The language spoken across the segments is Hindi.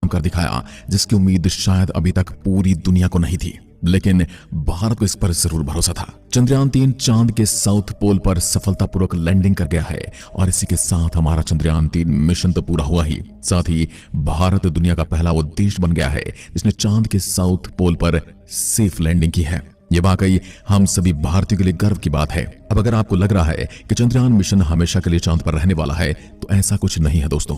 कर दिखाया जिसकी उम्मीद शायद अभी तक पूरी दुनिया को नहीं थी, लेकिन भारत को इस पर जरूर भरोसा था। चंद्रयान-3 चांद के साउथ पोल पर सफलतापूर्वक लैंडिंग कर गया है और इसी के साथ हमारा चंद्रयान-3 मिशन तो पूरा हुआ ही, साथ ही भारत दुनिया का पहला वो देश बन गया है जिसने चांद के साउथ पोल पर सेफ लैंडिंग की है। ये वाकई हम सभी भारतीयों के लिए गर्व की बात है। अब अगर आपको लग रहा है कि चंद्रयान मिशन हमेशा के लिए चांद पर रहने वाला है, तो ऐसा कुछ नहीं है दोस्तों।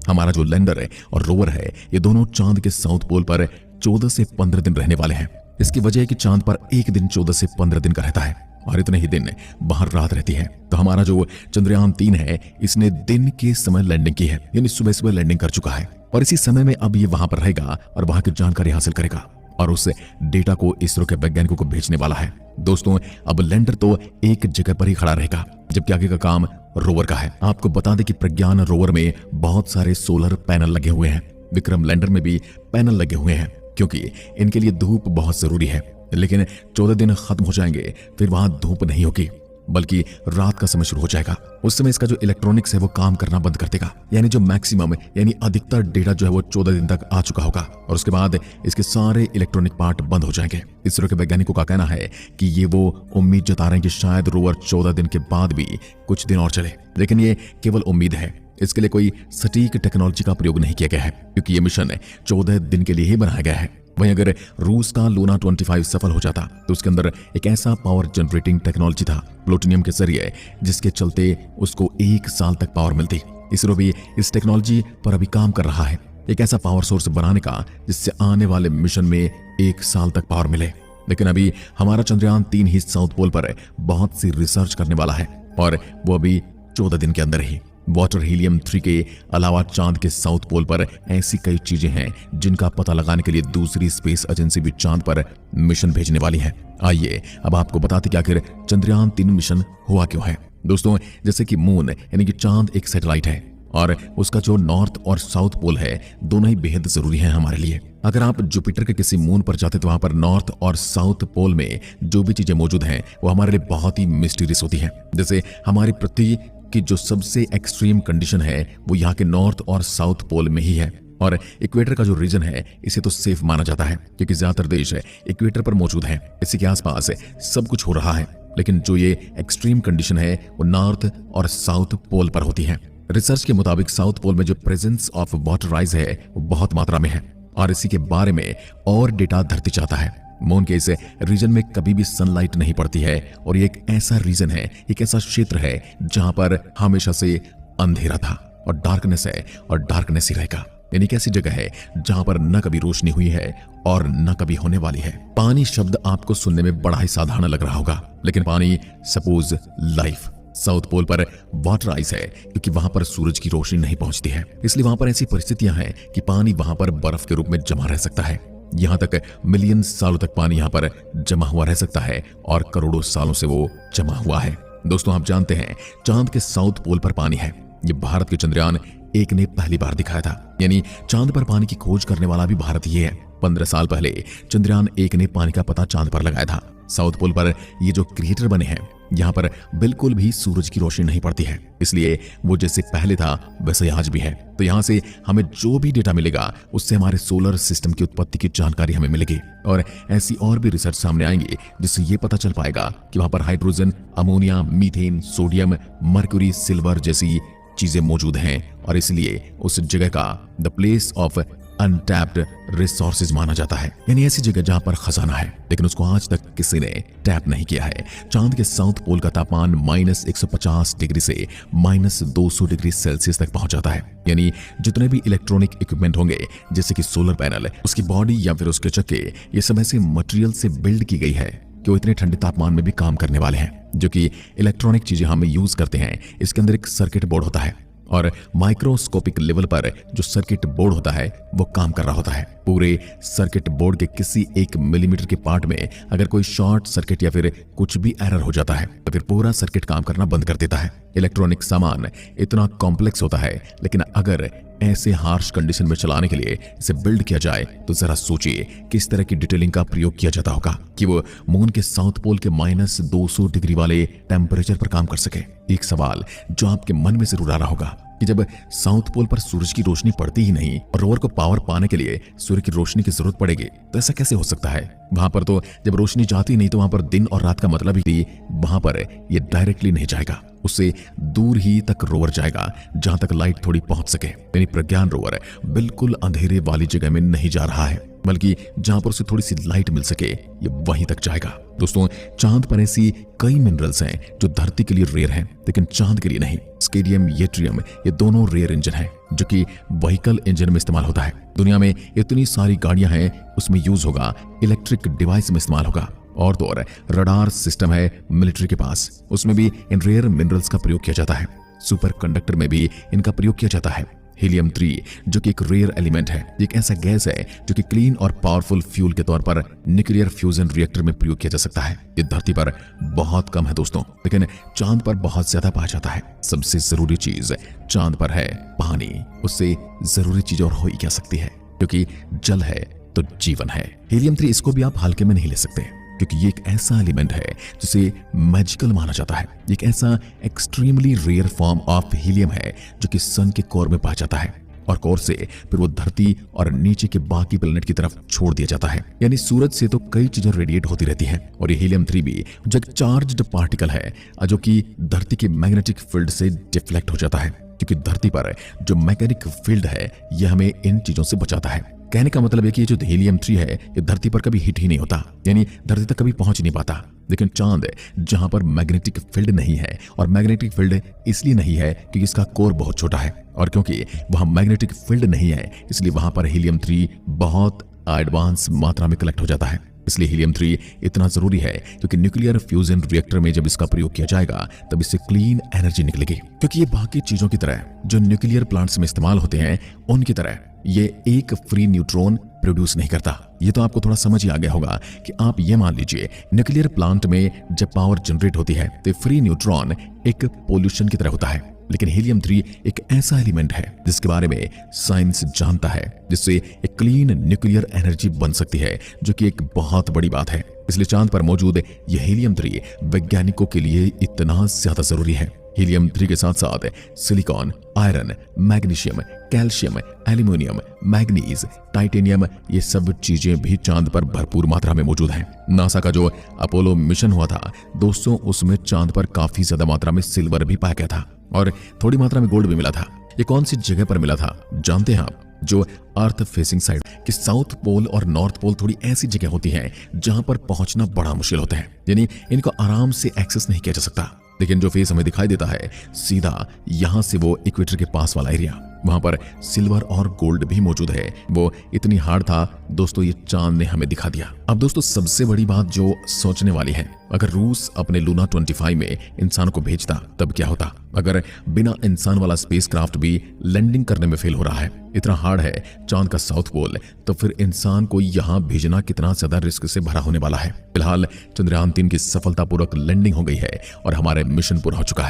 हमारा जो लैंडर है और रोवर है, ये दोनों चांद के साउथ पोल पर 14 से 15 दिन रहने वाले हैं। इसकी वजह है कि चांद पर एक दिन 14 से 15 दिन का रहता है और इतने ही दिन बाहर रात रहती है। तो हमारा जो चंद्रयान-3 है, इसने दिन के समय लैंडिंग की है, यानी सुबह सुबह लैंडिंग कर चुका है और इसी समय में अब ये वहां पर रहेगा और वहां की जानकारी हासिल करेगा और उस डेटा को इसरो के वैज्ञानिकों को भेजने वाला है। दोस्तों, अब लैंडर तो एक जगह पर ही खड़ा रहेगा, जबकि आगे का काम रोवर का है। आपको बता दें कि प्रज्ञान रोवर में बहुत सारे सोलर पैनल लगे हुए हैं। विक्रम लैंडर में भी पैनल लगे हुए हैं, क्योंकि इनके लिए धूप बहुत जरूरी है। लेकिन 14 दिन खत्म हो जाएंगे, फिर वहां धूप नहीं होगी, बल्कि रात का समय शुरू हो जाएगा। उस समय इसका जो इलेक्ट्रॉनिक्स है वो काम करना बंद कर देगा, यानी जो मैक्सिमम यानी अधिकतर डेटा जो है वो 14 दिन तक आ चुका होगा और उसके बाद इसके सारे इलेक्ट्रॉनिक पार्ट बंद हो जाएंगे। इसरो के वैज्ञानिकों का कहना है कि ये वो उम्मीद जता रहे हैं कि शायद रोवर 14 दिन के बाद भी कुछ दिन और चले, लेकिन ये केवल उम्मीद है। इसके लिए कोई सटीक टेक्नोलॉजी का प्रयोग नहीं किया गया है, क्योंकि ये मिशन 14 दिन के लिए ही बनाया गया है। वहीं अगर रूस का लूना 25 सफल हो जाता तो उसके अंदर एक ऐसा पावर जनरेटिंग टेक्नोलॉजी था प्लूटोनियम के जरिए, जिसके चलते उसको 1 साल तक पावर मिलती। इसरो भी इस टेक्नोलॉजी पर अभी काम कर रहा है, एक ऐसा पावर सोर्स बनाने का जिससे आने वाले मिशन में 1 साल तक पावर मिले। लेकिन अभी हमारा चंद्रयान-3 ही साउथ पोल पर बहुत सी रिसर्च करने वाला है और वो अभी 14 दिन के अंदर ही। वाटर हीलियम 3 के अलावा चांद के साउथ पोल पर ऐसी कई चीजें हैं जिनका पता लगाने के लिए दूसरी स्पेस एजेंसी भी चांद पर मिशन भेजने वाली है। आइए अब आपको बताते कि आखिर चंद्रयान-3 मिशन हुआ क्यों है। दोस्तों, जैसे कि मून यानी कि चांद एक सैटेलाइट है और उसका जो नॉर्थ और साउथ पोल है दोनों ही बेहद जरूरी है हमारे लिए। अगर आप जुपिटर के किसी मून पर जाते तो वहां पर नॉर्थ और साउथ पोल में जो भी चीजें मौजूद हैं वो हमारे लिए बहुत ही मिस्टीरियस होती है। जैसे हमारी पृथ्वी कि जो सबसे एक्सट्रीम कंडीशन है वो यहाँ के नॉर्थ और साउथ पोल में ही है और इक्वेटर का जो रीजन है इसे तो सेफ माना जाता है, क्योंकि ज्यादातर देश इक्वेटर पर मौजूद हैं। इसी के आसपास सब कुछ हो रहा है, लेकिन जो ये एक्सट्रीम कंडीशन है वो नॉर्थ और साउथ पोल पर होती है। रिसर्च के मुताबिक साउथ पोल में जो प्रेजेंस ऑफ वाटर राइज है वो बहुत मात्रा में है और इसी के बारे में और डेटा धरती चाहता है। मून के इस रीजन में कभी भी सनलाइट नहीं पड़ती है और ये एक ऐसा रीजन है, एक ऐसा क्षेत्र है जहां पर हमेशा से अंधेरा था और डार्कनेस है और डार्कनेस ही रहेगा। यानी एक ऐसी जगह है जहां पर न कभी रोशनी हुई है और न कभी होने वाली है। पानी शब्द आपको सुनने में बड़ा ही साधारण लग रहा होगा, लेकिन पानी सपोज लाइफ। साउथ पोल पर वाटर आइस है क्योंकि वहां पर सूरज की रोशनी नहीं पहुंचती है, इसलिए वहां पर ऐसी परिस्थितियां हैं कि पानी वहां पर बर्फ के रूप में जमा रह सकता है। यहां तक मिलियन सालों तक पानी यहां पर जमा हुआ रह सकता है और करोड़ों सालों से वो जमा हुआ है। दोस्तों, आप जानते हैं चांद के साउथ पोल पर पानी है। ये भारत के चंद्रयान-1 ने पहली बार दिखाया था, यानी चांद पर पानी की खोज करने वाला भी भारत ही है। 15 साल पहले चंद्रयान-1 ने पानी का पता चांद पर लगाया था। साउथ पोल पर ये जो क्रिएटर बने हैं यहाँ पर बिल्कुल भी सूरज की रोशनी नहीं पड़ती है, इसलिए वो जैसे पहले था वैसे आज भी है। तो यहाँ से हमें जो भी डेटा मिलेगा उससे हमारे सोलर सिस्टम की उत्पत्ति की जानकारी हमें मिलेगी और ऐसी और भी रिसर्च सामने आएंगी जिससे ये पता चल पाएगा कि वहां पर hydrogen, ammonia, methane, sodium, mercury, silver जैसी चीजें मौजूद हैं और इसलिए उस जगह का the place of untapped resources माना जाता है, यानी ऐसी जगह जहां पर खजाना है लेकिन उसको आज तक किसी ने टैप नहीं किया है। चांद के साउथ पोल का तापमान -150 डिग्री से -200 डिग्री सेल्सियस तक पहुंच जाता है, यानी जितने भी इलेक्ट्रॉनिक इक्विपमेंट होंगे जैसे कि सोलर पैनल, उसकी बॉडी या फिर उसके चक्के, ये सब ऐसे मटेरियल से बिल्ड की गई है कि वो इतने ठंडे तापमान में भी काम करने वाले हैं। जो कि इलेक्ट्रॉनिक चीजें हम यूज करते हैं, इसके अंदर एक सर्किट बोर्ड होता है और माइक्रोस्कोपिक लेवल पर जो सर्किट बोर्ड होता है वो काम कर रहा होता है। पूरे सर्किट बोर्ड के किसी 1 मिलीमीटर के पार्ट में अगर कोई शॉर्ट सर्किट या फिर कुछ भी एरर हो जाता है तो फिर पूरा सर्किट काम करना बंद कर देता है। इलेक्ट्रॉनिक सामान इतना कॉम्प्लेक्स होता है, लेकिन अगर ऐसे हार्श कंडीशन में चलाने के लिए इसे बिल्ड किया जाए तो जरा सोचिए किस तरह की डिटेलिंग का प्रयोग किया जाता होगा कि वो मून के साउथ पोल के -200 डिग्री वाले टेम्परेचर पर काम कर सके। एक सवाल जो आपके मन में जरूर आ रहा होगा कि जब साउथ पोल पर सूरज की रोशनी पड़ती ही नहीं और रोवर को पावर पाने के लिए सूर्य की रोशनी की जरूरत पड़ेगी, तो ऐसा कैसे हो सकता है? वहां पर तो जब रोशनी जाती नहीं तो वहां पर दिन और रात का मतलब ही वहां पर ये डायरेक्टली नहीं जाएगा, उससे दूर ही तक रोवर जाएगा जहां तक लाइट थोड़ी पहुंच सके। यानी प्रज्ञान रोवर बिल्कुल अंधेरे वाली जगह में नहीं जा रहा है, बल्कि जहां पर उसे थोड़ी सी लाइट मिल सके ये वहीं तक जाएगा। दोस्तों, चांद पर ऐसी कई मिनरल्स हैं जो धरती के लिए रेयर हैं, लेकिन चांद के लिए नहीं। स्केडियम, येट्रियम ये दोनों रेयर इंजन हैं जो कि व्हीकल इंजन में इस्तेमाल होता है। दुनिया में इतनी सारी गाड़ियां हैं, उसमें यूज होगा, इलेक्ट्रिक डिवाइस में इस्तेमाल होगा। और तो और रडार सिस्टम है मिलिट्री के पास, उसमें भी इन रेयर मिनरल्स का प्रयोग किया जाता है। सुपर कंडक्टर में भी इनका प्रयोग किया जाता है। हीलियम 3 जो कि एक रेयर एलिमेंट है, एक ऐसा गैस है जो कि क्लीन और पावरफुल फ्यूल के तौर पर न्यूक्लियर फ्यूजन रिएक्टर में प्रयोग किया जा सकता है। ये धरती पर बहुत कम है दोस्तों, लेकिन चांद पर बहुत ज्यादा पाया जाता है। सबसे जरूरी चीज चांद पर है पानी, उससे जरूरी चीज और हो ही क्या सकती है, क्योंकि जल है तो जीवन है। हीलियम 3 इसको भी आप हल्के में नहीं ले सकते, क्योंकि ये एक ऐसा एलिमेंट है जिसे मैजिकल माना जाता है। एक ऐसा extremely rare form of helium है जो कि सन के कोर में पाया जाता है और कोर से फिर वो धरती और नीचे के बाकी प्लेनेट की तरफ छोड़ दिया जाता है। यानी सूरज से तो कई चीजें रेडिएट होती रहती हैं और ये हीलियम 3 भी जो एक चार्ज्ड पार्टिकल है जो कि धरती के मैग्नेटिक फील्ड से डिफ्लेक्ट हो जाता है, क्योंकि धरती पर जो मैग्नेटिक फील्ड है यह हमें इन चीजों से बचाता है। कहने का मतलब है कि ये जो हीलियम 3 है ये धरती पर कभी हिट ही नहीं होता, यानी धरती तक कभी पहुंच नहीं पाता। लेकिन चांद जहां पर मैग्नेटिक फील्ड नहीं है, और मैग्नेटिक फील्ड इसलिए नहीं है क्योंकि इसका कोर बहुत छोटा है, और क्योंकि वहां मैग्नेटिक फील्ड नहीं है इसलिए वहां पर हीलियम 3 बहुत एडवांस मात्रा में कलेक्ट हो जाता है। इसलिए हीलियम 3 इतना जरूरी है क्योंकि न्यूक्लियर फ्यूजन रिएक्टर में जब इसका प्रयोग किया जाएगा तब इससे क्लीन एनर्जी निकलेगी। क्योंकि ये बाकी चीजों की तरह जो न्यूक्लियर प्लांट्स में इस्तेमाल होते हैं उनकी तरह ये एक फ्री न्यूट्रॉन प्रोड्यूस नहीं करता। ये तो आपको थोड़ा समझ ही आ गया होगा कि आप ये मान लीजिए न्यूक्लियर प्लांट में जब पावर जनरेट होती है तो फ्री न्यूट्रॉन एक पोल्यूशन की तरह होता है, लेकिन हीलियम 3 एक ऐसा एलिमेंट है जिसके बारे में साइंस जानता है, जिससे एक क्लीन न्यूक्लियर एनर्जी बन सकती है, जो कि एक बहुत बड़ी बात है। इसलिए चांद पर मौजूद यह हीलियम 3 वैज्ञानिकों के लिए इतना ज्यादा जरूरी है। हीलियम 3 के साथ साथ silicon, iron, magnesium, calcium, aluminium, manganese, titanium ये सब चीजें भी चांद पर भरपूर मात्रा में मौजूद हैं। नासा का जो अपोलो मिशन हुआ था दोस्तों, उसमें चांद पर काफी ज्यादा मात्रा में सिल्वर भी पाया गया था और थोड़ी मात्रा में गोल्ड भी मिला था। ये कौन सी जगह पर मिला था जानते हैं आप? जो अर्थ फेसिंग साइड कि साउथ पोल और नॉर्थ पोल थोड़ी ऐसी जगह होती हैं जहां पर पहुंचना बड़ा मुश्किल होता है, यानी इनको आराम से एक्सेस नहीं किया जा सकता। लेकिन जो फेस हमें दिखाई देता है सीधा यहां से वो इक्वेटर के पास वाला एरिया, वहां पर सिल्वर और गोल्ड भी मौजूद है। वो इतनी हार्ड था दोस्तों, ये चांद ने हमें दिखा दिया। अब दोस्तों सबसे बड़ी बात जो सोचने वाली है, अगर रूस अपने लूना 25 में इंसानों को भेजता तब क्या होता? अगर बिना इंसान वाला स्पेसक्राफ्ट भी लैंडिंग करने में फेल हो रहा है, इतना हार्ड है चांद का साउथ पोल, तो फिर इंसान को यहां भेजना कितना ज्यादा रिस्क से भरा होने वाला है। फिलहाल चंद्रयान 3 की सफलतापूर्वक लैंडिंग हो गई है और हमारे मिशन पूरा हो चुका है।